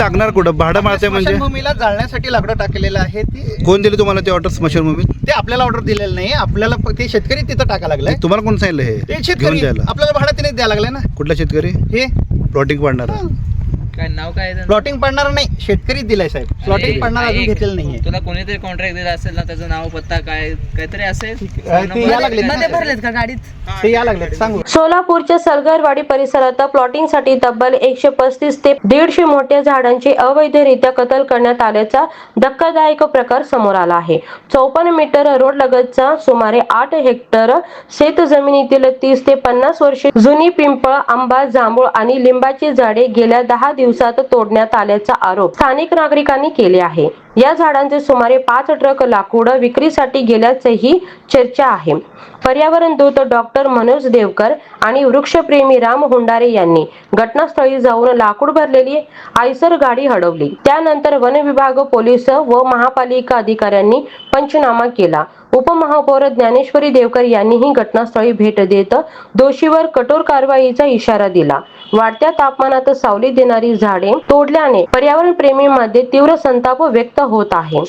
टाकणार कुठं? भाडं माळते म्हणजे स्मशानभूमीला जाळण्यासाठी लाकडं टाकलेलं आहे. ती कोण दिली तुम्हाला ते ऑर्डर स्मशानभूमीत? ते आपल्याला ऑर्डर दिलेलं नाही, आपल्याला ते शेतकरी तिथं टाका लागलाय. तुम्हाला कोण सांगितलं हे ते घेऊन शेतकरी जायला? आपल्याला भाडं तिने द्यायला लागलाय ना. कुठला शेतकरी? हे प्लॉटिंग पाडणार? काय नाव काय आहे त्यांचं? प्लॉटिंग पडणार नाही, शेतकरी दिलाय साहेब. प्लॉटिंग पडणार अजून घेतलेलं नाहीये. तुला कोणीतरी कॉन्ट्रॅक्ट दिला असेल ना, त्याचं नाव पत्ता काय काहीतरी असेल. ते या लागलेत ना. भरलेत का गाडीत? ते या लागलेत, सांगू. सोलापूरच्या सलगरवाडी परिसरात प्लॉटिंगसाठी तब्बल 135 ते 150 मोठ्या झाडांची अवैधरित्या कत्ल करण्यात आल्याचा धक्कादायक प्रकार समोर आला आहे. 54 मीटर रोड लगतचा सुमारे 8 हेक्टर शेत जमिनीतील 30 ते 50 वर्षे जुनी पिंपळ, आंबा, जांभूळ आणि लिंबाची झाडे गेल्या 10 दिवसात तोडण्यात आल्याचा आरोप स्थानिक नागरिकांनी केले आहे. या झाडांचे सुमारे 5 ट्रक लाकूड विक्रीसाठी गेल्याचीही चर्चा आहे. पर्यावरण दूत डॉक्टर मनोज देवकर आणि वृक्षप्रेमी राम हुंडारे यांनी घटनास्थळी जाऊन लाकूड भरलेली आयसर गाडी हडवली. त्यानंतर वन विभाग, पोलीस व महापालिका अधिकाऱ्यांनी पंचनामा केला. उपमहापौर ज्ञानेश्वरी देवकर यांनीही घटनास्थळी भेट देत दोषीवर कठोर कारवाईचा इशारा दिला. वाढत्या तापमानात सावली देणारी झाडे तोडल्याने पर्यावरण प्रेमींमध्ये तीव्र संताप व्यक्त होत आहे.